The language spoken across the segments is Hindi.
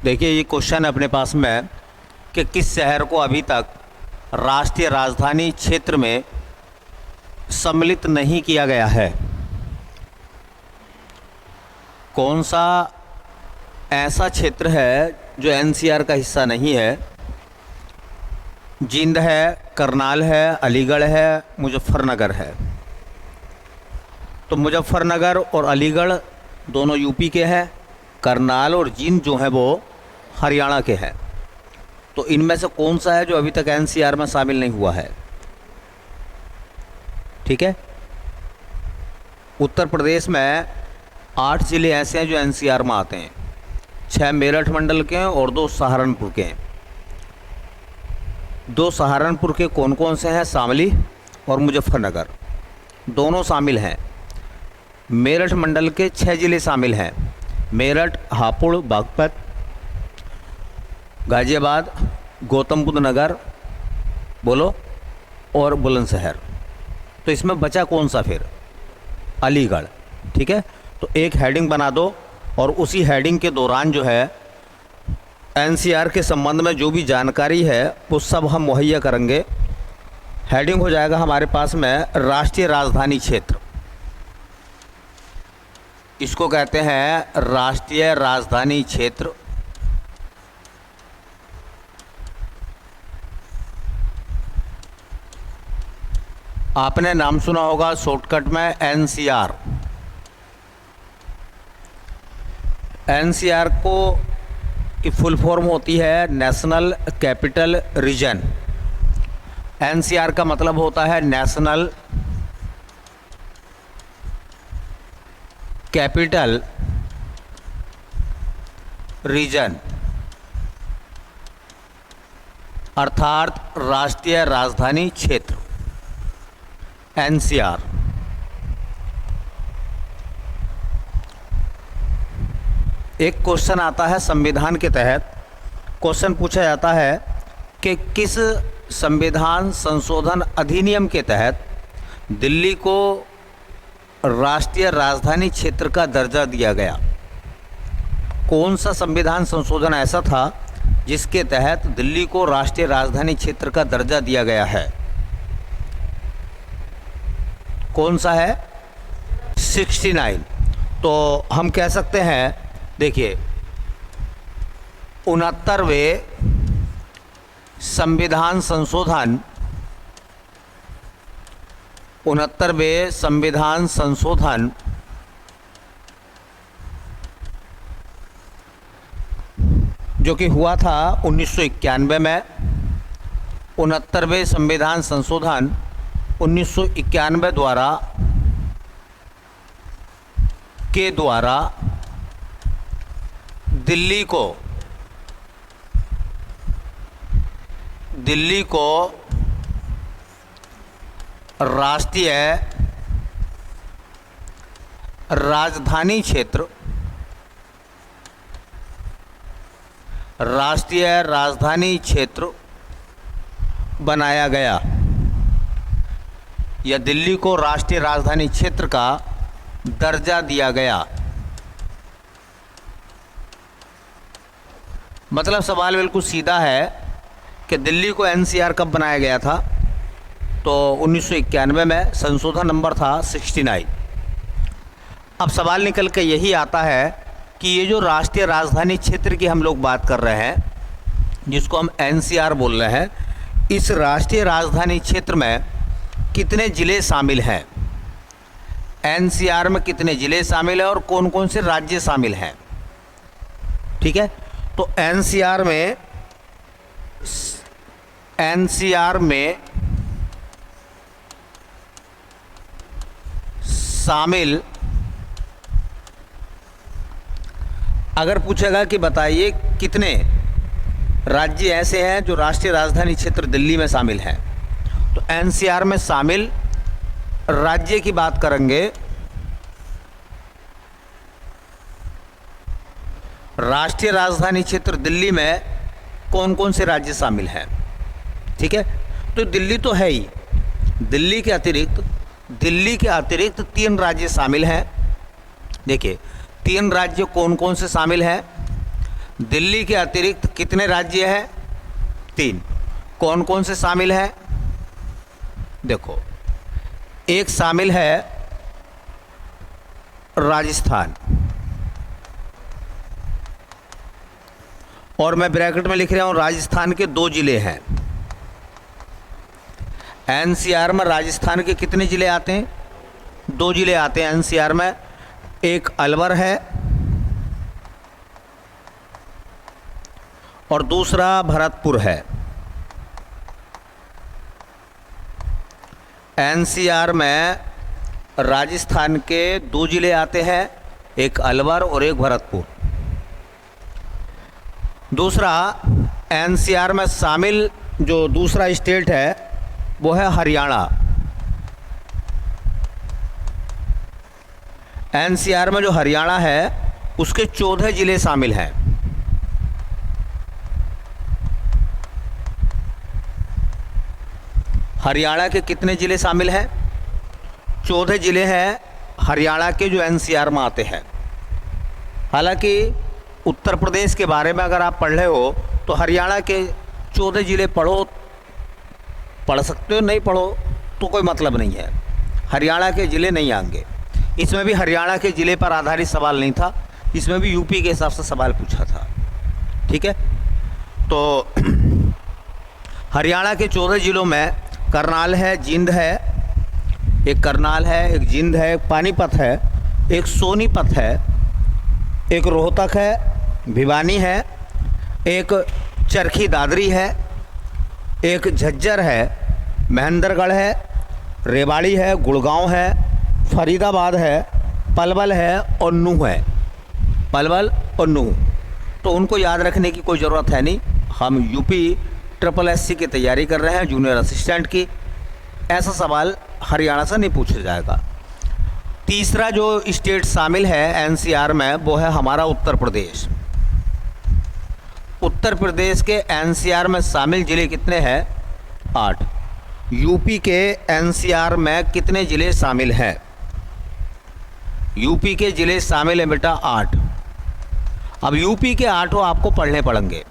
देखिए ये क्वेश्चन अपने पास में है कि किस शहर को अभी तक राष्ट्रीय राजधानी क्षेत्र में सम्मिलित नहीं किया गया है। कौन सा ऐसा क्षेत्र है जो एनसीआर का हिस्सा नहीं है? जींद है, करनाल है, अलीगढ़ है, मुजफ्फरनगर है। तो मुजफ्फरनगर और अलीगढ़ दोनों यूपी के हैं, करनाल और जींद जो है वो हरियाणा के हैं। तो इनमें से कौन सा है जो अभी तक एनसीआर में शामिल नहीं हुआ है? ठीक है, उत्तर प्रदेश में 8 ज़िले ऐसे हैं जो एनसीआर में आते हैं, 6 मेरठ मंडल के हैं और 2 सहारनपुर के हैं। 2 सहारनपुर के कौन कौन से हैं? शामली और मुजफ्फरनगर दोनों शामिल हैं। मेरठ मंडल के 6 ज़िले शामिल हैं, मेरठ, हापुड़, बागपत, गाज़ियाबाद, गौतम बुद्ध नगर, बोलो, और बुलंदशहर। तो इसमें बचा कौन सा फिर? अलीगढ़। ठीक है, तो एक हेडिंग बना दो और उसी हेडिंग के दौरान जो है एनसीआर के संबंध में जो भी जानकारी है वो सब हम मुहैया करेंगे। हेडिंग हो जाएगा हमारे पास में राष्ट्रीय राजधानी क्षेत्र। इसको कहते हैं राष्ट्रीय राजधानी क्षेत्र। आपने नाम सुना होगा शॉर्टकट में एनसीआर। एनसीआर को की फुल फॉर्म होती है नेशनल कैपिटल रीजन। एनसीआर का मतलब होता है नेशनल कैपिटल रीजन, अर्थात राष्ट्रीय राजधानी क्षेत्र, एनसीआर। एक क्वेश्चन आता है संविधान के तहत, क्वेश्चन पूछा जाता है कि किस संविधान संशोधन अधिनियम के तहत दिल्ली को राष्ट्रीय राजधानी क्षेत्र का दर्जा दिया गया? कौन सा संविधान संशोधन ऐसा था जिसके तहत दिल्ली को राष्ट्रीय राजधानी क्षेत्र का दर्जा दिया गया है? कौन सा है? 69। तो हम कह सकते हैं, देखिए 69वें संविधान संशोधन, 69वें संविधान संशोधन जो कि हुआ था 1991 में। 69वें संविधान संशोधन 1991 द्वारा दिल्ली को राष्ट्रीय राजधानी क्षेत्र बनाया गया, या दिल्ली को राष्ट्रीय राजधानी क्षेत्र का दर्जा दिया गया। मतलब सवाल बिल्कुल सीधा है कि दिल्ली को एनसीआर कब बनाया गया था? तो 1991 में, संशोधन नंबर था 69। अब सवाल निकल के यही आता है कि ये जो राष्ट्रीय राजधानी क्षेत्र की हम लोग बात कर रहे हैं, जिसको हम एनसीआर बोल रहे हैं, इस राष्ट्रीय राजधानी क्षेत्र में कितने ज़िले शामिल हैं? एनसीआर में कितने ज़िले शामिल हैं और कौन कौन से राज्य शामिल हैं? ठीक है, तो एनसीआर में शामिल, अगर पूछेगा कि बताइए कितने राज्य ऐसे हैं जो राष्ट्रीय राजधानी क्षेत्र दिल्ली में शामिल हैं, तो एनसीआर में शामिल राज्य की बात करेंगे। राष्ट्रीय राजधानी क्षेत्र दिल्ली में कौन कौन से राज्य शामिल हैं? ठीक है, तो दिल्ली तो है ही, दिल्ली के अतिरिक्त 3 राज्य शामिल हैं। देखिए 3 राज्य कौन कौन से शामिल हैं? दिल्ली के अतिरिक्त कितने राज्य हैं? 3। कौन कौन से शामिल हैं? देखो, एक शामिल है राजस्थान, और मैं ब्रैकेट में लिख रहा हूं राजस्थान के 2 जिले हैं। एनसीआर में राजस्थान के कितने ज़िले आते हैं? 2 ज़िले आते हैं एनसीआर में। एक अलवर है और दूसरा भरतपुर है। एनसीआर में राजस्थान के 2 ज़िले आते हैं, एक अलवर और एक भरतपुर। दूसरा, एनसीआर में शामिल जो दूसरा स्टेट है वो है हरियाणा। एनसीआर में जो हरियाणा है उसके 14 ज़िले शामिल हैं। हरियाणा के कितने ज़िले शामिल हैं? 14 ज़िले हैं हरियाणा के जो एनसीआर में आते हैं। हालांकि उत्तर प्रदेश के बारे में अगर आप पढ़ रहे हो तो हरियाणा के 14 ज़िले पढ़ सकते हो, नहीं पढ़ो तो कोई मतलब नहीं है, हरियाणा के ज़िले नहीं आएंगे। इसमें भी हरियाणा के ज़िले पर आधारित सवाल नहीं था, इसमें भी यूपी के हिसाब से सवाल पूछा था। ठीक है, तो हरियाणा के 14 ज़िलों में करनाल है, जिंद है, एक करनाल है, एक जिंद है, एक पानीपत है, एक सोनीपत है, एक रोहतक है, भिवानी है, एक चरखी दादरी है, एक झज्जर है, महेंद्रगढ़ है, रेवाड़ी है, गुड़गांव है, फरीदाबाद है, पलवल है और नूह है। पलवल और नूह, तो उनको याद रखने की कोई ज़रूरत है नहीं। हम यूपी SSC की तैयारी कर रहे हैं, जूनियर असिस्टेंट की। ऐसा सवाल हरियाणा से नहीं पूछा जाएगा। तीसरा जो स्टेट शामिल है एनसीआर में वो है हमारा उत्तर प्रदेश। उत्तर प्रदेश के एनसीआर में शामिल ज़िले कितने हैं? 8। यूपी के एनसीआर में कितने ज़िले शामिल हैं? यूपी के ज़िले शामिल हैं बेटा 8। अब यूपी के 8 आपको पढ़ने पड़ेंगे।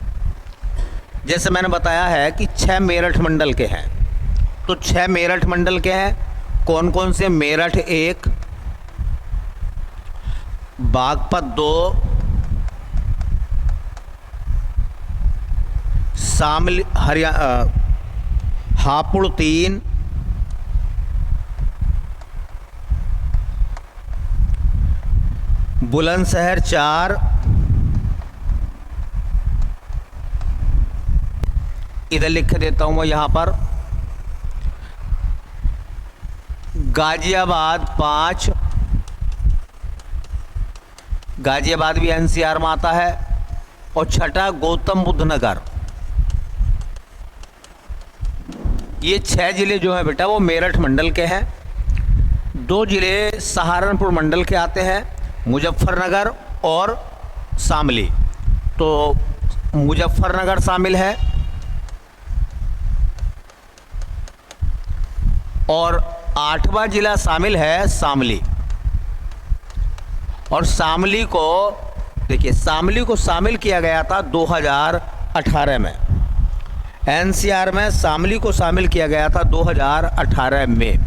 जैसे मैंने बताया है कि 6 मेरठ मंडल के हैं, तो 6 मेरठ मंडल के हैं। कौन कौन से? मेरठ 1, बागपत 2, शामली हापुड़ 3, बुलंदशहर 4, इधर लिख देता हूं मैं यहाँ पर, गाजियाबाद 5, गाजियाबाद भी एनसीआर में आता है, और छठा गौतम बुद्ध नगर। ये 6 ज़िले जो हैं बेटा वो मेरठ मंडल के हैं। 2 ज़िले सहारनपुर मंडल के आते हैं, मुजफ्फरनगर और शामली। तो मुजफ्फरनगर शामिल है और 8वां ज़िला शामिल है शामली। और शामली को देखिए, शामली को शामिल किया गया था 2018 में। एनसीआर में शामली को शामिल किया गया था 2018 में।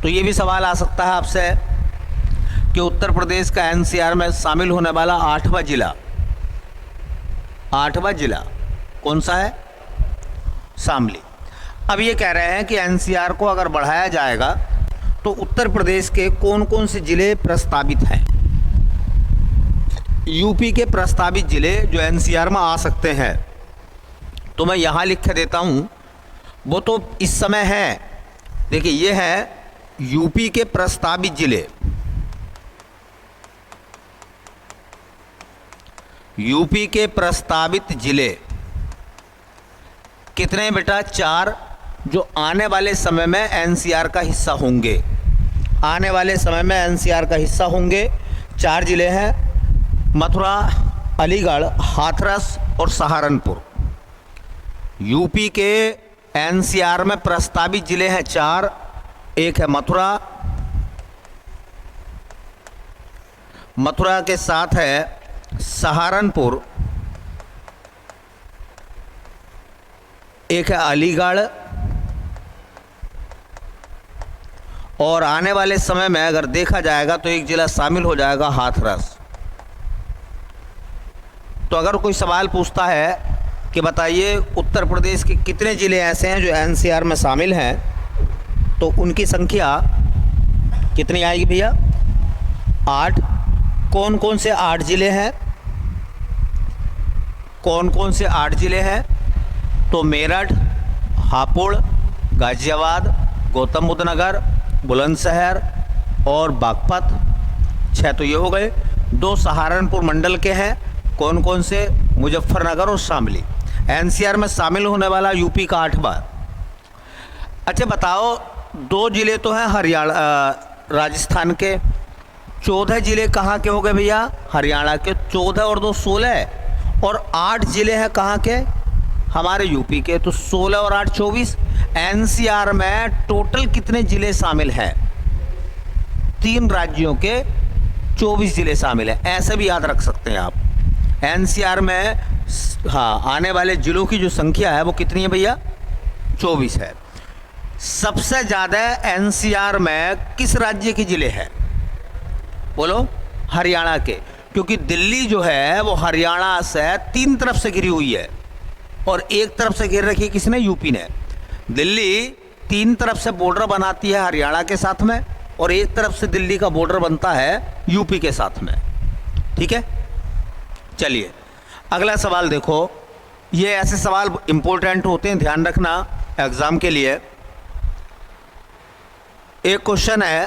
तो ये भी सवाल आ सकता है आपसे कि उत्तर प्रदेश का एनसीआर में शामिल होने वाला 8वां ज़िला कौन सा है? शामली। अब ये कह रहे हैं कि एनसीआर को अगर बढ़ाया जाएगा तो उत्तर प्रदेश के कौन कौन से ज़िले प्रस्तावित हैं? यूपी के प्रस्तावित ज़िले जो एनसीआर में आ सकते हैं, तो मैं यहाँ लिख के देता हूँ। वो तो इस समय है, देखिए ये है यूपी के प्रस्तावित ज़िले। यूपी के प्रस्तावित ज़िले कितने बेटा? 4, जो आने वाले समय में एनसीआर का हिस्सा होंगे। आने वाले समय में एनसीआर का हिस्सा होंगे 4 ज़िले हैं, मथुरा, अलीगढ़, हाथरस और सहारनपुर। यूपी के एनसीआर में प्रस्तावित ज़िले हैं 4। एक है मथुरा, मथुरा के साथ है सहारनपुर, एक है अलीगढ़, और आने वाले समय में अगर देखा जाएगा तो एक जिला शामिल हो जाएगा हाथरस। तो अगर कोई सवाल पूछता है कि बताइए उत्तर प्रदेश के कितने ज़िले ऐसे हैं जो एनसीआर में शामिल हैं, तो उनकी संख्या कितनी आएगी भैया? 8। कौन कौन से 8 ज़िले हैं? कौन कौन से 8 ज़िले हैं? तो मेरठ, हापुड़, गाज़ियाबाद, गौतम बुद्ध नगर, बुलंदशहर और बागपत। 6 तो ये हो गए। 2 सहारनपुर मंडल के हैं। कौन कौन से? मुजफ्फरनगर और शामली। एनसीआर में शामिल होने वाला यूपी का 8वां। अच्छा बताओ, 2 ज़िले तो हैं हरियाणा राजस्थान के, 14 ज़िले कहाँ के हो गए भैया? हरियाणा के। 14 और 2 16, और 8 ज़िले हैं कहाँ के? हमारे यूपी के। तो 16 और 8 24। एनसीआर में टोटल कितने ज़िले शामिल हैं? 3 राज्यों के 24 ज़िले शामिल हैं। ऐसे भी याद रख सकते हैं आप। एनसीआर में आने वाले ज़िलों की जो संख्या है वो कितनी है भैया? 24 है। सबसे ज़्यादा एनसीआर में किस राज्य के ज़िले हैं? बोलो। हरियाणा के, क्योंकि दिल्ली जो है वो हरियाणा से 3 तरफ से घिरी हुई है, और एक तरफ से घेर रखी है किसने? यूपी ने। दिल्ली 3 तरफ से बॉर्डर बनाती है हरियाणा के साथ में, और एक तरफ से दिल्ली का बॉर्डर बनता है यूपी के साथ में। ठीक है, चलिए अगला सवाल देखो। ये ऐसे सवाल इंपॉर्टेंट होते हैं, ध्यान रखना एग्जाम के लिए। एक क्वेश्चन है,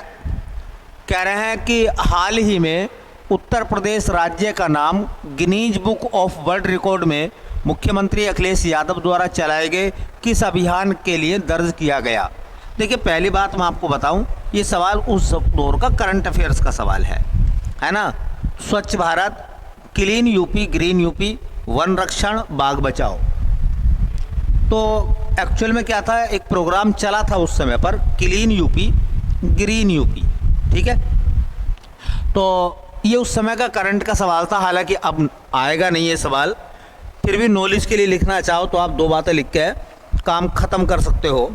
कह रहे हैं कि हाल ही में उत्तर प्रदेश राज्य का नाम Guinness book of world record में मुख्यमंत्री अखिलेश यादव द्वारा चलाए गए किस अभियान के लिए दर्ज किया गया? देखिए पहली बात मैं आपको बताऊं, ये सवाल उस दौर का करंट अफेयर्स का सवाल है ना। स्वच्छ Bharat, clean UP, green UP, one रक्षण, बाघ बचाओ। तो एक्चुअल में क्या था, एक प्रोग्राम चला था उस समय पर, क्लीन यूपी, ग्रीन यूपी। ठीक है, तो ये उस समय का करंट का सवाल था। हालांकि अब आएगा नहीं ये सवाल, फिर भी नॉलेज के लिए लिखना चाहो तो आप 2 बातें लिख के काम ख़त्म कर सकते हो।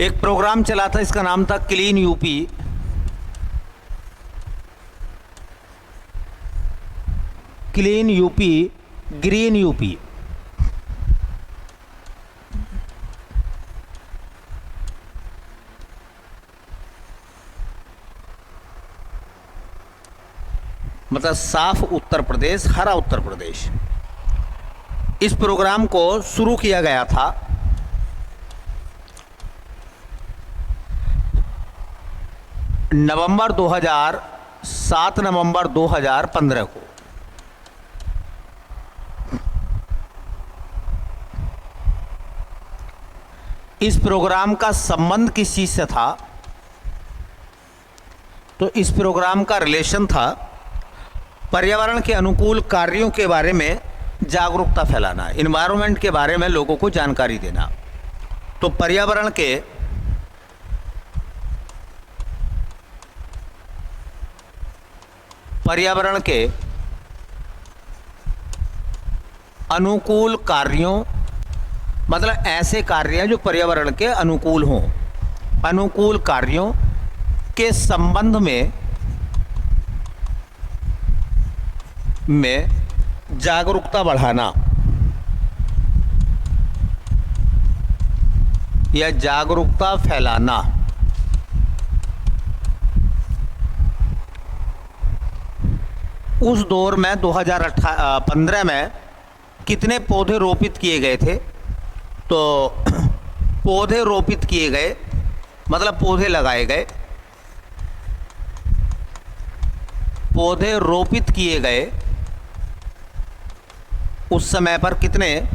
एक प्रोग्राम चला था, इसका नाम था clean UP, clean UP, green UP. मतलब साफ उत्तर प्रदेश, हरा उत्तर प्रदेश। इस प्रोग्राम को शुरू किया गया था नवंबर 2000, 7 नवंबर 2015 को। इस प्रोग्राम का संबंध किस चीज़ से था? तो इस प्रोग्राम का रिलेशन था पर्यावरण के अनुकूल कार्यों के बारे में जागरूकता फैलाना, इन्वायरमेंट के बारे में लोगों को जानकारी देना। तो पर्यावरण के अनुकूल कार्यों, मतलब ऐसे कार्य जो पर्यावरण के अनुकूल हों, अनुकूल कार्यों के संबंध में जागरूकता बढ़ाना या जागरूकता फैलाना। उस दौर में 2015 में कितने पौधे रोपित किए गए थे? तो पौधे रोपित किए गए मतलब पौधे लगाए गए, पौधे रोपित किए गए उस समय पर कितने?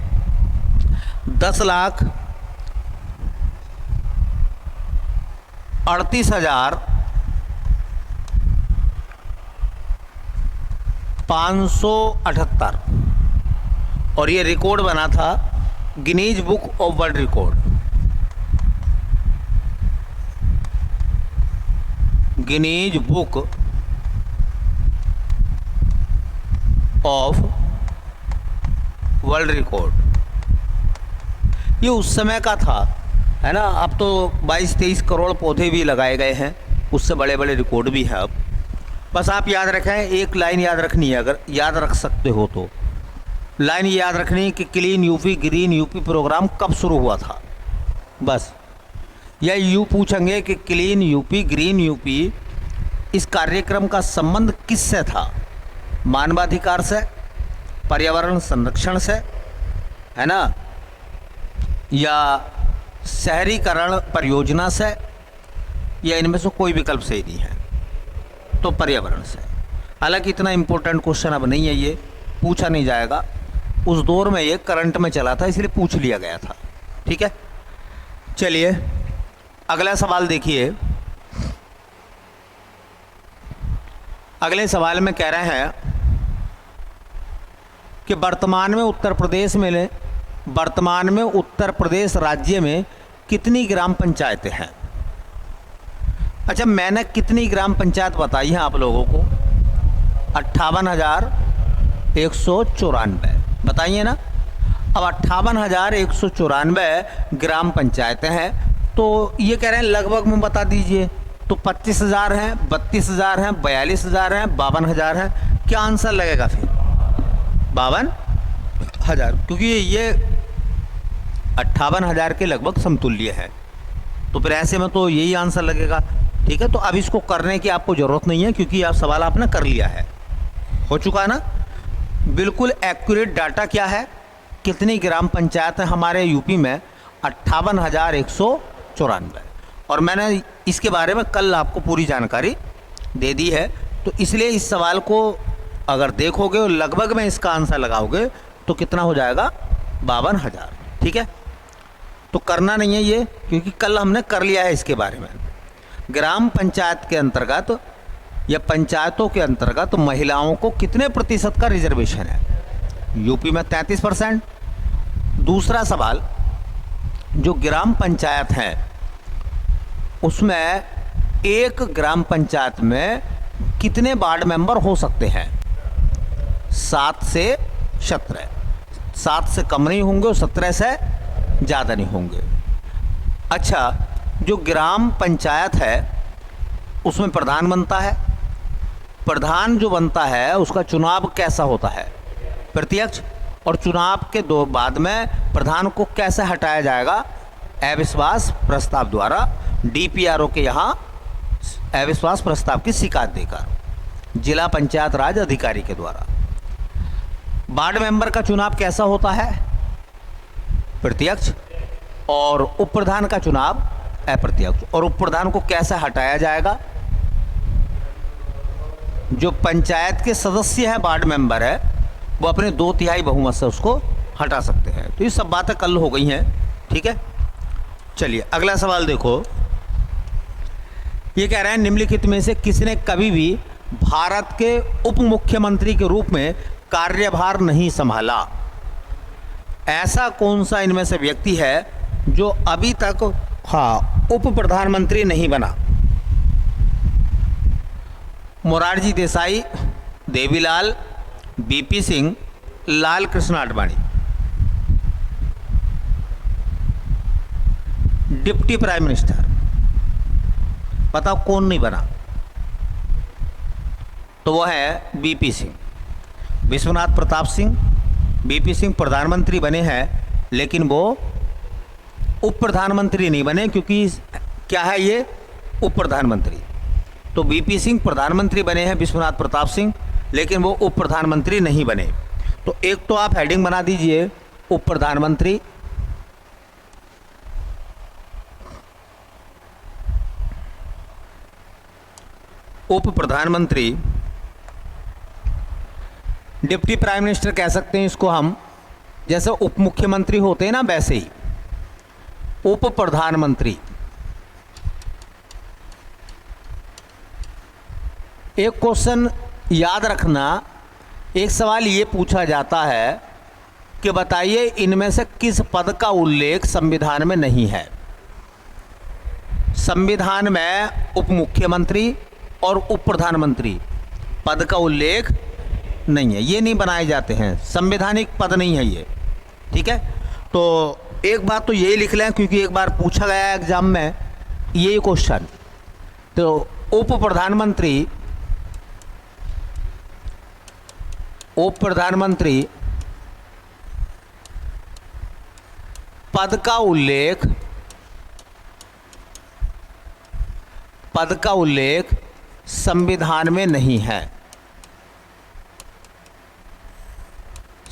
10,38,578, और ये रिकॉर्ड बना था Guinness book of world record. Guinness book of world record. ये उस समय का था, है ना। अब तो 22-23 करोड़ पौधे भी लगाए गए हैं, उससे बड़े बड़े रिकॉर्ड भी हैं अब। बस आप याद रखें, एक लाइन याद रखनी है, अगर याद रख सकते हो तो लाइन याद रखनी है कि clean UP green UP program कब शुरू हुआ था। बस या यूँ पूछेंगे कि क्लीन यूपी ग्रीन यूपी इस कार्यक्रम का संबंध किससे था? मानवाधिकार से, पर्यावरण संरक्षण से, है ना, या शहरीकरण परियोजना से, या इनमें से कोई विकल्प सही नहीं है, तो पर्यावरण से। हालांकि इतना इम्पोर्टेंट क्वेश्चन अब नहीं है, ये पूछा नहीं जाएगा। उस दौर में ये करंट में चला था, इसलिए पूछ लिया गया था। ठीक है, चलिए अगला सवाल देखिए। अगले सवाल में कह रहे हैं कि वर्तमान में उत्तर प्रदेश राज्य में कितनी ग्राम पंचायतें हैं? अच्छा, मैंने कितनी ग्राम पंचायत बताई हैं आप लोगों को? 58,194 बताइए ना। अब 58,194 ग्राम पंचायतें हैं, तो ये कह रहे हैं लगभग में बता दीजिए। तो 25,000 हैं, 32,000 हैं, 42,000 हैं, 52,000 हैं। क्या आंसर लगेगा फिर? 52,000, क्योंकि ये 58,000 के लगभग समतुल्य है, तो फिर ऐसे में तो यही आंसर लगेगा। ठीक है, तो अब इसको करने की आपको ज़रूरत नहीं है, क्योंकि आप सवाल आपने कर लिया है, हो चुका है ना। बिल्कुल एक्यूरेट डाटा क्या है, कितनी ग्राम पंचायत है हमारे यूपी में? 58,194। और मैंने इसके बारे में कल आपको पूरी जानकारी दे दी है, तो इसलिए इस सवाल को अगर देखोगे और लगभग में इसका आंसर लगाओगे तो कितना हो जाएगा? 52,000। ठीक है, तो करना नहीं है ये, क्योंकि कल हमने कर लिया है इसके बारे में। ग्राम पंचायत के अंतर्गत या पंचायतों के अंतर्गत महिलाओं को कितने प्रतिशत का रिजर्वेशन है? यूपी में 33%। दूसरा सवाल, जो ग्राम पंचायत है उसमें एक ग्राम पंचायत में कितने वार्ड मेंबर हो सकते हैं? 7 से 17। 7 से कम नहीं होंगे और 17 से ज़्यादा नहीं होंगे। अच्छा, जो ग्राम पंचायत है उसमें प्रधान बनता है। प्रधान जो बनता है उसका चुनाव कैसा होता है? प्रत्यक्ष। और चुनाव के बाद में प्रधान को कैसे हटाया जाएगा? अविश्वास प्रस्ताव द्वारा, डीपीआरओ के यहाँ अविश्वास प्रस्ताव की शिकायत देकर, जिला पंचायत राज अधिकारी के द्वारा। वार्ड मेंबर का चुनाव कैसा होता है? प्रत्यक्ष। और उप प्रधान का चुनाव अप्रत्यक्ष। और उप प्रधान को कैसे हटाया जाएगा? जो पंचायत के सदस्य हैं, वार्ड मेंबर है, वो अपने 2/3 बहुमत से उसको हटा सकते हैं। तो ये सब बातें कल हो गई हैं। ठीक है, चलिए अगला सवाल देखो। ये कह रहे हैं निम्नलिखित में से किसने कभी भी भारत के उप मुख्यमंत्री के रूप में कार्यभार नहीं संभाला? ऐसा कौन सा इनमें से व्यक्ति है जो अभी तक उप प्रधानमंत्री नहीं बना? Morarji Desai, Devilal, BP Singh, Lal Krishna Advani. Deputy prime minister बताओ कौन नहीं बना? तो वो है बीपी सिंह। विश्वनाथ प्रताप सिंह, बीपी सिंह प्रधानमंत्री बने हैं, लेकिन वो उप प्रधानमंत्री नहीं बने, क्योंकि क्या है ये? उप प्रधानमंत्री। तो बीपी सिंह प्रधानमंत्री बने हैं, विश्वनाथ प्रताप सिंह, लेकिन वो उप प्रधानमंत्री नहीं बने। तो एक तो आप हेडिंग बना दीजिए उप प्रधानमंत्री, उप प्रधानमंत्री। डिप्टी प्राइम मिनिस्टर कह सकते हैं इसको हम, जैसे उप मुख्यमंत्री होते हैं ना, वैसे ही उप प्रधानमंत्री। एक क्वेश्चन याद रखना, एक सवाल ये पूछा जाता है कि बताइए इनमें से किस पद का उल्लेख संविधान में नहीं है? संविधान में उप मुख्यमंत्री और उप प्रधानमंत्री पद का उल्लेख नहीं है, ये नहीं बनाए जाते हैं, संवैधानिक पद नहीं है ये। ठीक है, तो एक बात तो यही लिख लें, क्योंकि एक बार पूछा गया है एग्जाम में यही क्वेश्चन। तो उप प्रधानमंत्री पद का उल्लेख संविधान में नहीं है,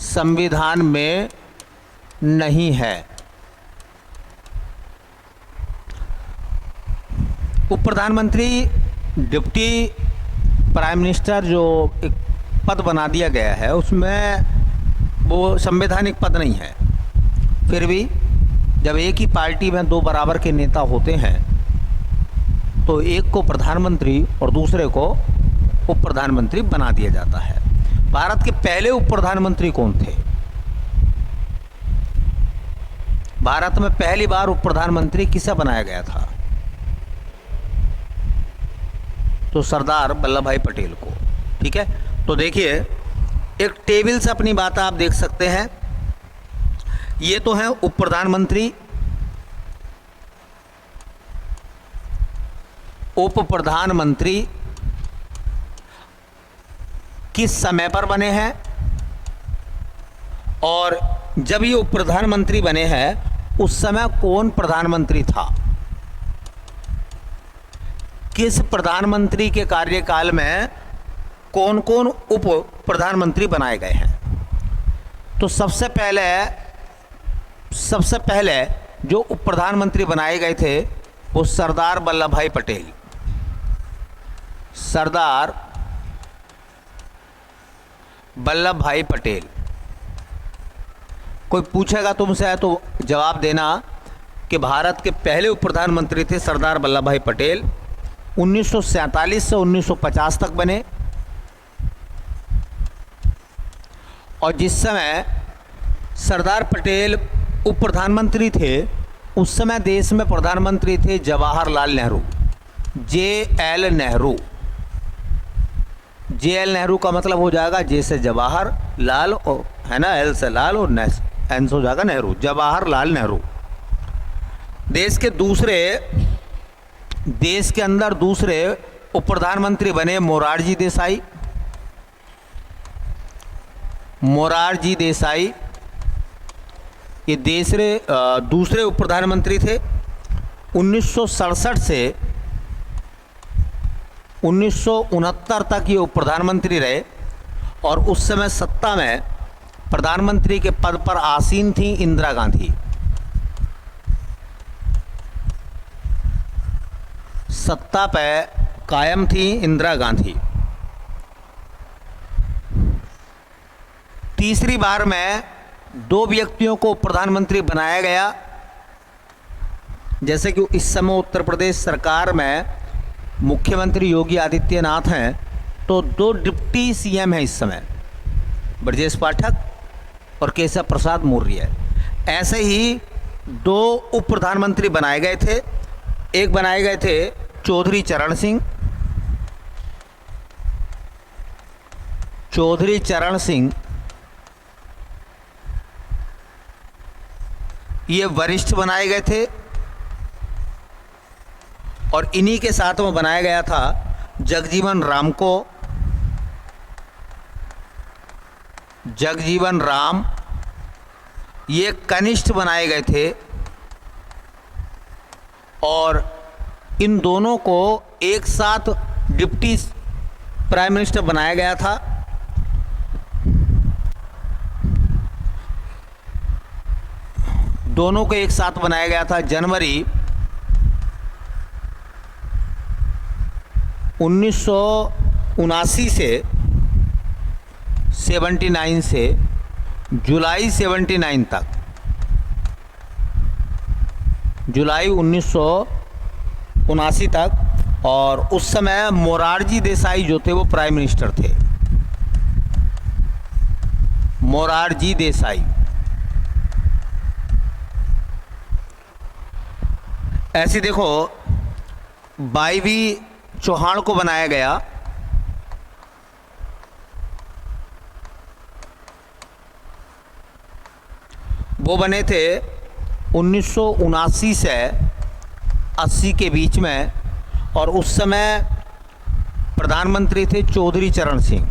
संविधान में नहीं है। उप प्रधानमंत्री डिप्टी प्राइम मिनिस्टर जो एक पद बना दिया गया है, उसमें वो संवैधानिक पद नहीं है। फिर भी जब एक ही पार्टी में दो बराबर के नेता होते हैं तो एक को प्रधानमंत्री और दूसरे को उप प्रधानमंत्री बना दिया जाता है। भारत के पहले उप प्रधानमंत्री कौन थे? भारत में पहली बार उप प्रधानमंत्री किसे बनाया गया था? तो सरदार वल्लभ भाई पटेल को। ठीक है, तो देखिए एक टेबल से अपनी बात आप देख सकते हैं। ये तो है उप प्रधानमंत्री, उप प्रधानमंत्री किस समय पर बने हैं, और जब ये उप प्रधानमंत्री बने हैं उस समय कौन प्रधानमंत्री था, किस प्रधानमंत्री के कार्यकाल में कौन कौन उप प्रधानमंत्री बनाए गए हैं। तो सबसे पहले जो उप प्रधानमंत्री बनाए गए थे वो सरदार वल्लभ भाई पटेल, सरदार वल्लभ भाई पटेल। कोई पूछेगा तुमसे तो जवाब देना कि भारत के पहले उप प्रधानमंत्री थे सरदार वल्लभ भाई पटेल। 1947 से 1950 तक बने, और जिस समय सरदार पटेल उप प्रधानमंत्री थे उस समय देश में प्रधानमंत्री थे जवाहरलाल नेहरू, JL नेहरू। JL नेहरू का मतलब हो जाएगा जे से जवाहर, लाल और है ना, L से लाल और N से हो जाएगा नेहरू, जवाहरलाल नेहरू। देश के अंदर दूसरे उप प्रधानमंत्री बने मोरारजी देसाई। ये दूसरे उप प्रधानमंत्री थे। 1967 से 1969 तक ये उप प्रधानमंत्री रहे, और उस समय सत्ता में प्रधानमंत्री के पद पर आसीन थी इंदिरा गांधी। सत्ता पे कायम थी इंदिरा गांधी। तीसरी बार में दो व्यक्तियों को प्रधानमंत्री बनाया गया, जैसे कि इस समय उत्तर प्रदेश सरकार में मुख्यमंत्री योगी आदित्यनाथ हैं, तो दो डिप्टी CM हैं इस समय, ब्रजेश पाठक और केशव प्रसाद मौर्य। ऐसे ही दो उप प्रधानमंत्री बनाए गए थे। एक बनाए गए थे चौधरी चरण सिंह, ये वरिष्ठ बनाए गए थे, और इन्हीं के साथ में बनाया गया था जगजीवन राम, ये कनिष्ठ बनाए गए थे, और इन दोनों को एक साथ डिप्टी प्राइम मिनिस्टर बनाया गया था। दोनों को एक साथ बनाया गया था जनवरी 1979 से 79 से जुलाई 79 तक, जुलाई 1979 तक। और उस समय मोरारजी देसाई जो थे वो प्राइम मिनिस्टर थे, मोरारजी देसाई। ऐसे देखो वाईवी चौहान को बनाया गया वो बने थे 1979 से 80 के बीच में, और उस समय प्रधानमंत्री थे चौधरी चरण सिंह।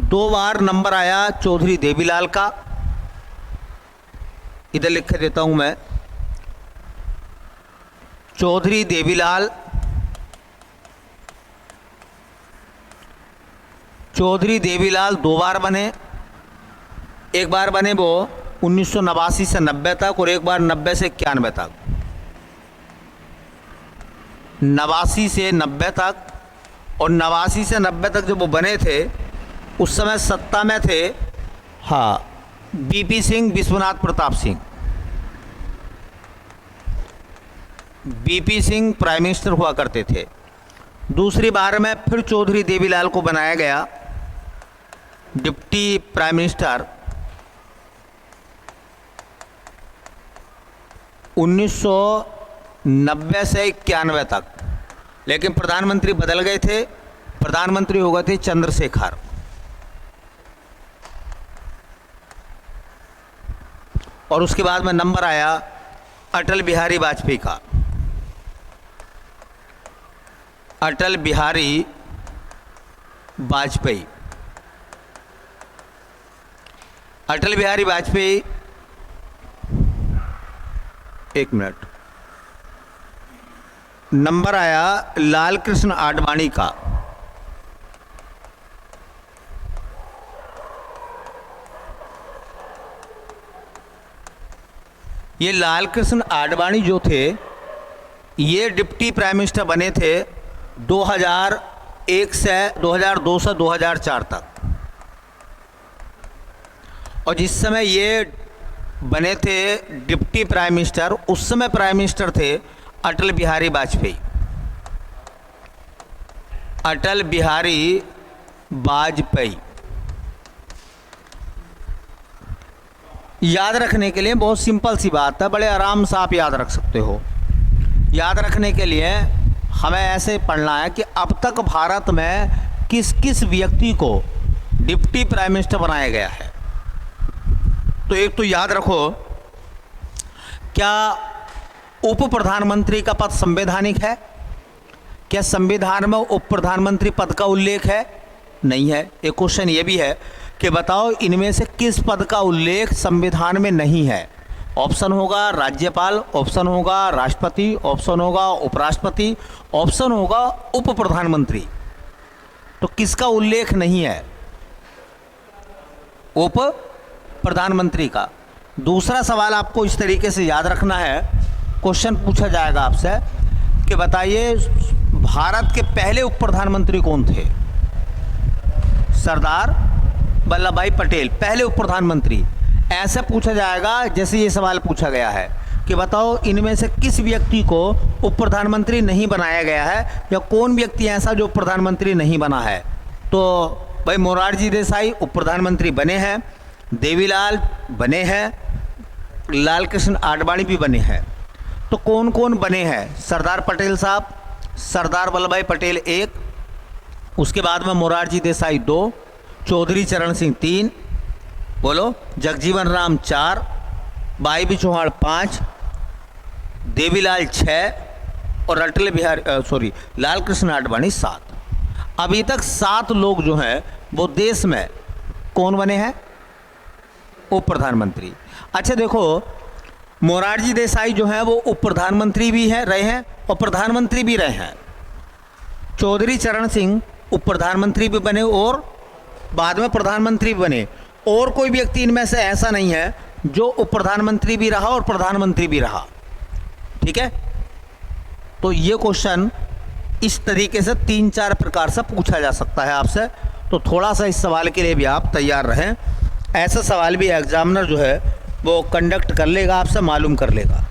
दो बार नंबर आया चौधरी देवीलाल का, इधर लिख के देता हूं मैं, चौधरी देवीलाल, चौधरी देवीलाल दो बार बने। एक बार बने वो 1989 से 90 तक, और एक बार 90 से 91 तक। 89 से 90 तक, और 89 से 90 तक जब वो बने थे उस समय सत्ता में थे, हाँ, BP Singh, Vishwanath Pratap Singh. BP Singh prime minister हुआ करते थे। दूसरी बार में फिर चौधरी देवीलाल को बनाया गया डिप्टी प्राइम मिनिस्टर 1990 से 91 तक, लेकिन प्रधानमंत्री बदल गए थे। प्रधानमंत्री हो गए थे चंद्रशेखर, और उसके बाद में नंबर आया अटल बिहारी वाजपेयी का। अटल बिहारी वाजपेयी, अटल बिहारी वाजपेयी, एक मिनट, नंबर आया लाल कृष्ण आडवाणी का। ये लाल कृष्ण आडवाणी जो थे, ये डिप्टी प्राइम मिनिस्टर बने थे 2001 से 2002 से 2004 तक, और जिस समय ये बने थे डिप्टी प्राइम मिनिस्टर, उस समय प्राइम मिनिस्टर थे अटल बिहारी वाजपेयी। अटल बिहारी वाजपेयी याद रखने के लिए बहुत सिंपल सी बात है, बड़े आराम से आप याद रख सकते हो। याद रखने के लिए हमें ऐसे पढ़ना है कि अब तक भारत में किस किस व्यक्ति को डिप्टी प्राइम मिनिस्टर बनाया गया है। तो एक तो याद रखो, क्या उप प्रधानमंत्री का पद संवैधानिक है? क्या संविधान में उप प्रधानमंत्री पद का उल्लेख है? नहीं है। एक क्वेश्चन ये भी है कि बताओ इनमें से किस पद का उल्लेख संविधान में नहीं है? ऑप्शन होगा राज्यपाल, ऑप्शन होगा राष्ट्रपति, ऑप्शन होगा उपराष्ट्रपति, ऑप्शन होगा उप प्रधानमंत्री। तो किसका उल्लेख नहीं है? उप प्रधानमंत्री का। दूसरा सवाल आपको इस तरीके से याद रखना है, क्वेश्चन पूछा जाएगा आपसे कि बताइए भारत के पहले उप प्रधानमंत्री कौन थे? सरदार वल्लभ भाई पटेल पहले उप प्रधानमंत्री। ऐसे पूछा जाएगा जैसे ये सवाल पूछा गया है कि बताओ इनमें से किस व्यक्ति को उप प्रधानमंत्री नहीं बनाया गया है, या कौन व्यक्ति ऐसा जो प्रधानमंत्री नहीं बना है? तो भाई मोरारजी देसाई उप प्रधानमंत्री बने हैं, देवीलाल बने हैं, लाल कृष्ण आडवाणी भी बने हैं। तो कौन कौन बने हैं? सरदार पटेल साहब, सरदार वल्लभ भाई पटेल एक, उसके बाद में मोरारजी देसाई दो, चौधरी चरण सिंह तीन, बोलो, जगजीवन राम चार, भाई बी चौहान पाँच, देवीलाल छः, और अटल बिहारी लाल कृष्ण आडवाणी सात। अभी तक 7 लोग जो हैं वो देश में कौन बने हैं? उप प्रधानमंत्री। अच्छा देखो, मोरारजी देसाई जो हैं वो उप प्रधानमंत्री भी हैं, रहे हैं, और प्रधानमंत्री भी रहे हैं। चौधरी चरण सिंह उप प्रधानमंत्री भी बने और बाद में प्रधानमंत्री भी बने। और कोई व्यक्ति इनमें से ऐसा नहीं है जो उप प्रधानमंत्री भी रहा और प्रधानमंत्री भी रहा। ठीक है, तो ये क्वेश्चन इस तरीके से 3-4 प्रकार से पूछा जा सकता है आपसे। तो थोड़ा सा इस सवाल के लिए भी आप तैयार रहें। ऐसा सवाल भी एग्जामिनर जो है वो कंडक्ट कर लेगा, आपसे मालूम कर लेगा।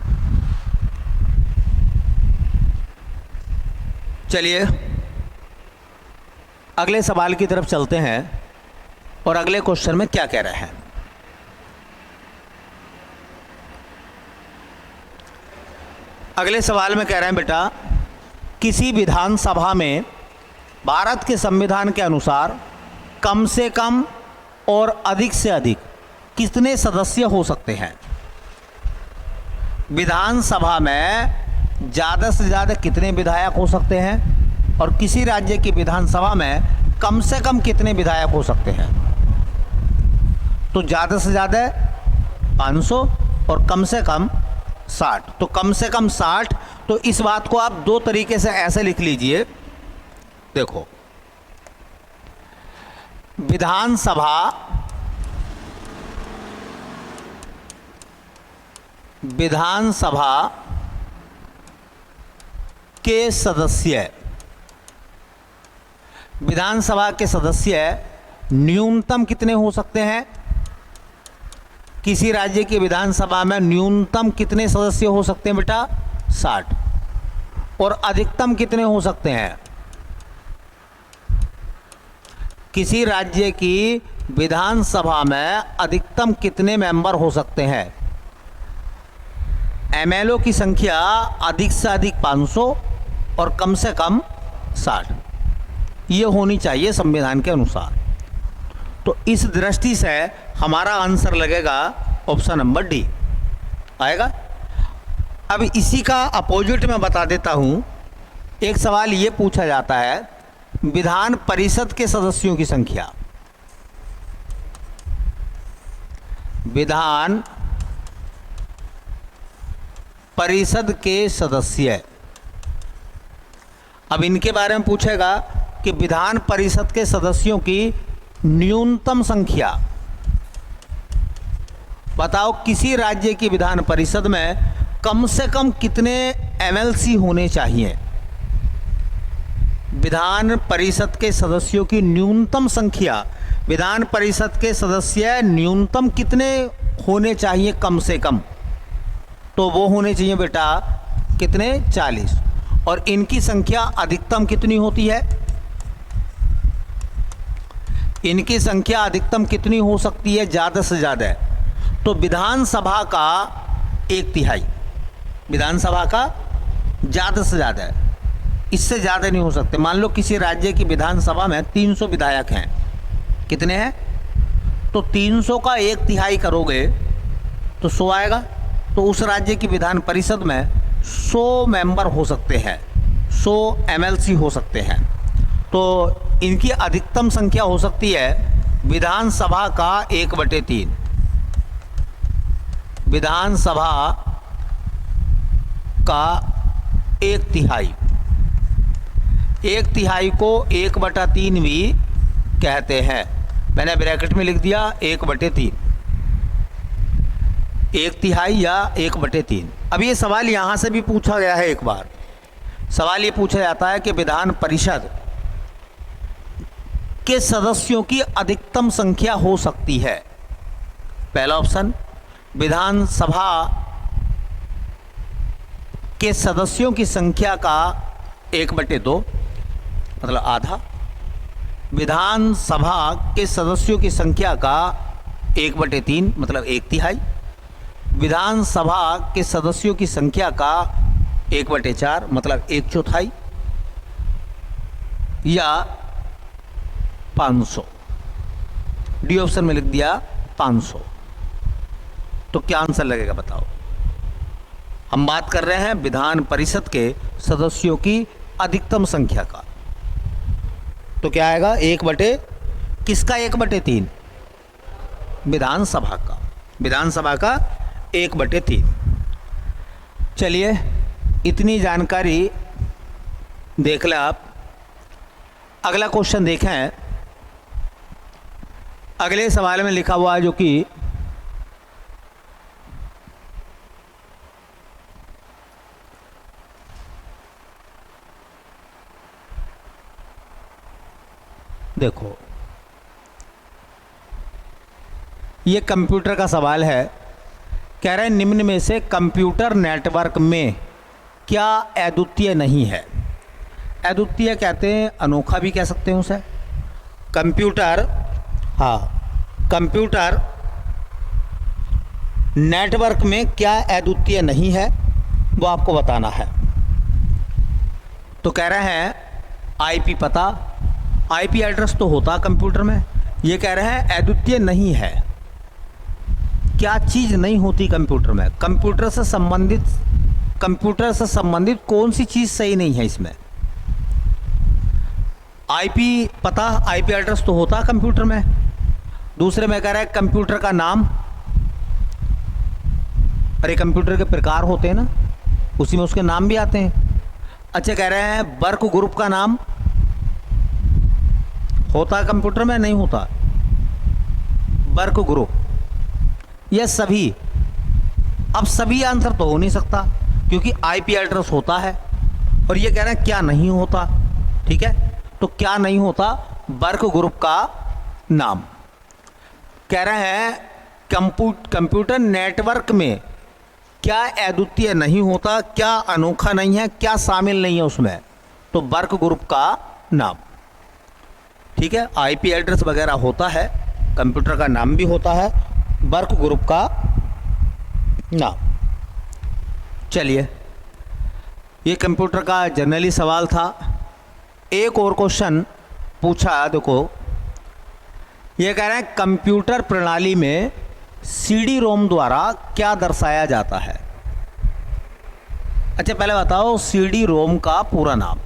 चलिए अगले सवाल की तरफ चलते हैं और अगले क्वेश्चन में क्या कह रहे हैं। अगले सवाल में कह रहे हैं बेटा, किसी विधानसभा में भारत के संविधान के अनुसार कम से कम और अधिक से अधिक कितने सदस्य हो सकते हैं? विधानसभा में ज़्यादा से ज़्यादा कितने विधायक हो सकते हैं और किसी राज्य की विधानसभा में कम से कम कितने विधायक हो सकते हैं? तो ज़्यादा से ज़्यादा 500 और कम से कम 60। तो कम से कम 60। तो इस बात को आप दो तरीके से ऐसे लिख लीजिए। देखो, विधानसभा के सदस्य न्यूनतम कितने हो सकते हैं? किसी राज्य की विधानसभा में न्यूनतम कितने सदस्य हो सकते हैं बेटा? 60। और अधिकतम कितने हो सकते हैं? किसी राज्य की विधानसभा में अधिकतम कितने मेंबर हो सकते हैं? एमएलओ की संख्या अधिक से अधिक 500 और कम से कम 60 ये होनी चाहिए संविधान के अनुसार। तो इस दृष्टि से हमारा आंसर लगेगा ऑप्शन नंबर डी आएगा। अब इसी का अपोजिट मैं बता देता हूं। एक सवाल ये पूछा जाता है, विधान परिषद के सदस्यों की संख्या। विधान परिषद के सदस्य, अब इनके बारे में पूछेगा कि विधान परिषद के सदस्यों की न्यूनतम संख्या बताओ। किसी राज्य की विधान परिषद में कम से कम कितने एमएलसी होने चाहिए? विधान परिषद के सदस्यों की न्यूनतम संख्या, विधान परिषद के सदस्य न्यूनतम कितने होने चाहिए कम से कम? तो वो होने चाहिए बेटा कितने? 40। और इनकी संख्या अधिकतम कितनी होती है? इनकी संख्या अधिकतम कितनी हो सकती है ज़्यादा से ज़्यादा? तो विधानसभा का 1/3, विधानसभा का ज़्यादा से ज़्यादा, इससे ज़्यादा नहीं हो सकते। मान लो किसी राज्य की विधानसभा में 300 विधायक हैं, कितने हैं? तो 300 का 1/3 करोगे तो 100 आएगा। तो उस राज्य की विधान परिषद में 100 मेंबर हो सकते हैं, 100 एमएलसी हो सकते हैं। तो इनकी अधिकतम संख्या हो सकती है विधानसभा का 1/3। विधानसभा का 1/3, 1/3 को 1/3 भी कहते हैं। मैंने ब्रैकेट में लिख दिया 1/3, 1/3 या 1/3। अब ये सवाल यहाँ से भी पूछा गया है। एक बार सवाल ये पूछा जाता है कि विधान परिषद के सदस्यों की अधिकतम संख्या हो सकती है। पहला ऑप्शन, विधानसभा के सदस्यों की संख्या का 1/2 मतलब आधा। विधानसभा के सदस्यों की संख्या का 1/3 मतलब 1/3। विधानसभा के सदस्यों की संख्या का 1/4 मतलब 1/4 या 500। डी ऑप्शन में लिख दिया 500। तो क्या आंसर लगेगा बताओ? हम बात कर रहे हैं विधान परिषद के सदस्यों की अधिकतम संख्या का। तो क्या आएगा? किसका 1/3? विधानसभा का, विधानसभा का 1/3। चलिए इतनी जानकारी देख ले आप। अगला क्वेश्चन देखें। अगले सवाल में लिखा हुआ है जो कि देखो, ये कंप्यूटर का सवाल है। कह रहे हैं निम्न में से कंप्यूटर नेटवर्क में क्या अद्वितीय नहीं है? अद्वितीय कहते हैं, अनोखा भी कह सकते हैं उसे। कंप्यूटर, हाँ, कंप्यूटर नेटवर्क में क्या अद्वितीय नहीं है वो आपको बताना है। तो कह रहे हैं आईपी पता, आईपी एड्रेस तो होता कंप्यूटर में, ये कह रहे हैं अद्वितीय नहीं है। क्या चीज़ नहीं होती कंप्यूटर में? कंप्यूटर से संबंधित कौन सी चीज़ सही नहीं है इसमें? आईपी पता, आईपी एड्रेस तो होता कंप्यूटर में। दूसरे में कह रहा है कंप्यूटर का नाम, अरे कंप्यूटर के प्रकार होते हैं ना, उसी में उसके नाम भी आते हैं। अच्छा, कह रहे हैं वर्क ग्रुप का नाम होता कंप्यूटर में, नहीं होता वर्क ग्रुप। यह सभी, अब सभी आंसर तो हो नहीं सकता क्योंकि आईपी एड्रेस होता है, और ये कह रहे हैं क्या नहीं होता। ठीक है, तो क्या नहीं होता? वर्क ग्रुप का नाम। कह रहे हैं कंप्यूटर नेटवर्क में क्या अद्वितीय नहीं होता, क्या अनोखा नहीं है, क्या शामिल नहीं है उसमें? तो वर्क ग्रुप का नाम। ठीक है, आईपी एड्रेस वगैरह होता है, कंप्यूटर का नाम भी होता है, वर्क ग्रुप का नाम। चलिए, ये कंप्यूटर का जनरली सवाल था। एक और क्वेश्चन पूछा, देखो ये कह रहे हैं कंप्यूटर प्रणाली में सीडी रोम द्वारा क्या दर्शाया जाता है? अच्छा, पहले बताओ सीडी रोम का पूरा नाम।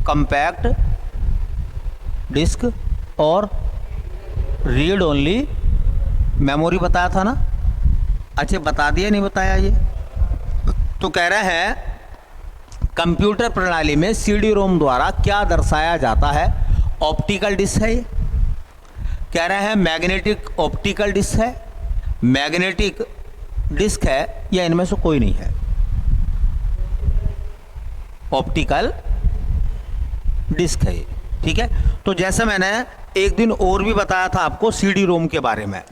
कंपैक्ट डिस्क और रीड ओनली मेमोरी बताया था ना? अच्छा, बता दिया नहीं बताया ये? तो कह रहे हैं कंप्यूटर प्रणाली में सीडी रोम द्वारा क्या दर्शाया जाता है? ऑप्टिकल डिस्क है ये। कह रहे हैं मैग्नेटिक ऑप्टिकल डिस्क है, मैग्नेटिक डिस्क है, या इनमें से कोई नहीं है? ऑप्टिकल डिस्क है ये। ठीक है, तो जैसे मैंने एक दिन और भी बताया था आपको सीडी रोम के बारे में।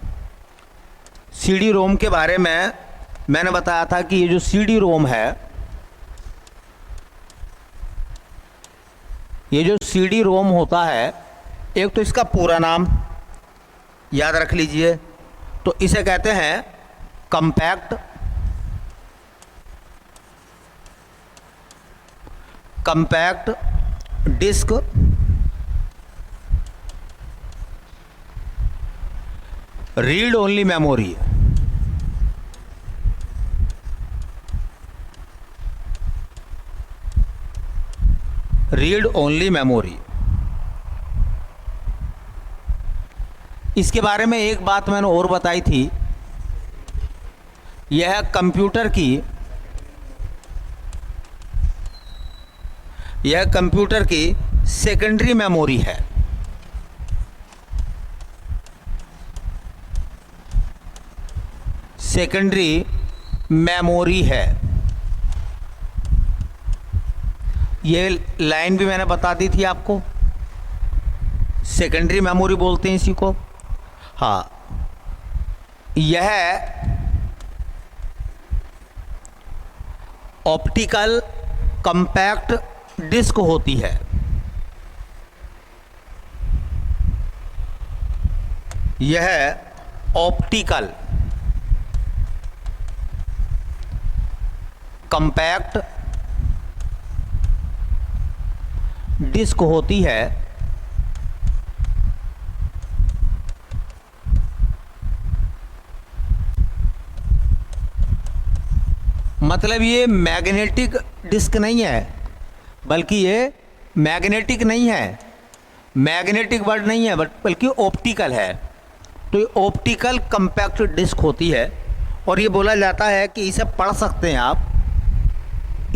सीडी रोम के बारे में मैंने बताया था कि ये जो सीडी रोम है, ये जो सीडी रोम होता है, एक तो इसका पूरा नाम याद रख लीजिए, तो इसे कहते हैं compact disc read only memory. Read only memory. इसके बारे में एक बात मैंने और बताई थी, यह कंप्यूटर की सेकेंडरी मेमोरी है। सेकेंडरी मेमोरी है। ये लाइन भी मैंने बता दी थी आपको, सेकेंडरी मेमोरी बोलते हैं इसी को। हाँ, यह ऑप्टिकल कंपैक्ट डिस्क होती है। यह ऑप्टिकल कंपैक्ट डिस्क होती है। मतलब ये मैग्नेटिक डिस्क नहीं है, बल्कि ये मैग्नेटिक नहीं है, मैग्नेटिक वर्ड नहीं है, बल्कि ऑप्टिकल है। तो ये ऑप्टिकल कंपैक्ट डिस्क होती है, और ये बोला जाता है कि इसे पढ़ सकते हैं आप,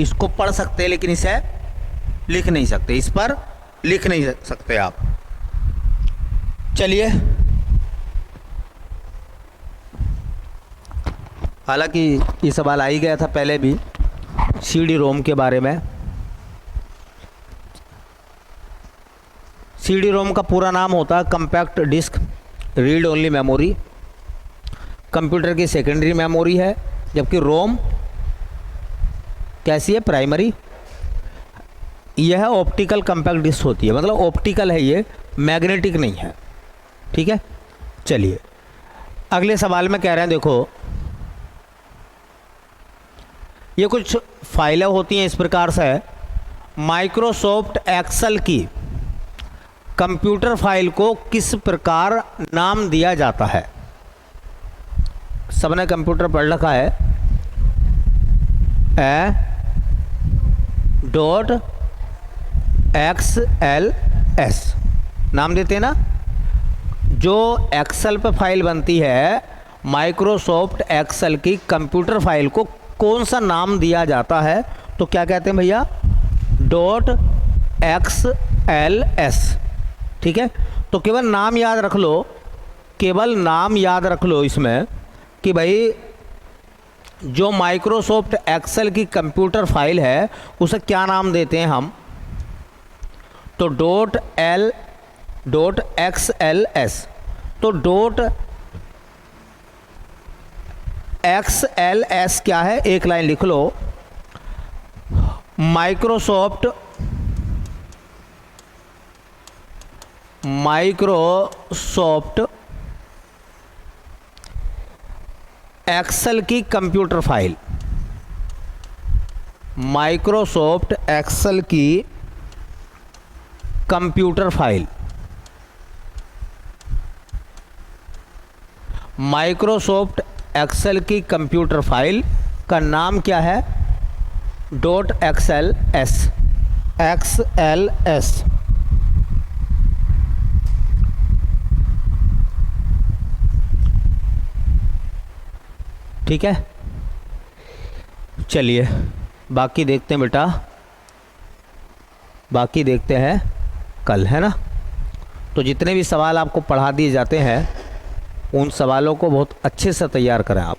इसको पढ़ सकते हैं, लेकिन इसे लिख नहीं सकते, इस पर लिख नहीं सकते आप। चलिए, हालांकि ये सवाल आ ही गया था पहले भी सीडी रोम के बारे में। सीडी रोम का पूरा नाम होता है compact disc read only memory. Computer की सेकेंडरी मेमोरी है, जबकि रोम कैसी है? प्राइमरी। यह ऑप्टिकल कंपैक्ट डिस्क होती है, मतलब ऑप्टिकल है ये, मैग्नेटिक नहीं है। ठीक है, चलिए अगले सवाल में कह रहे हैं, देखो ये कुछ फाइलें होती हैं इस प्रकार से, माइक्रोसॉफ्ट एक्सेल की कंप्यूटर फाइल को किस प्रकार नाम दिया जाता है? सबने कंप्यूटर पढ़ रखा है। .xls नाम देते हैं ना। जो एक्सेल पे फाइल बनती है, माइक्रोसॉफ्ट एक्सेल की कंप्यूटर फाइल को कौन सा नाम दिया जाता है? तो क्या कहते हैं भैया? .xls। ठीक है, तो केवल नाम याद रख लो, केवल नाम याद रख लो इसमें कि भाई जो माइक्रोसॉफ्ट एक्सेल की कंप्यूटर फाइल है उसे क्या नाम देते हैं हम? तो .xls। तो .xls क्या है? एक लाइन लिख लो। माइक्रोसॉफ्ट एक्सेल की कंप्यूटर फाइल। माइक्रोसॉफ्ट एक्सेल की कंप्यूटर फाइल। माइक्रोसॉफ्ट एक्सेल की कंप्यूटर फाइल का नाम क्या है? .xls। ठीक है, चलिए बाकी देखते हैं बेटा, बाकी देखते हैं कल, है ना। तो जितने भी सवाल आपको पढ़ा दिए जाते हैं उन सवालों को बहुत अच्छे से तैयार करें आप।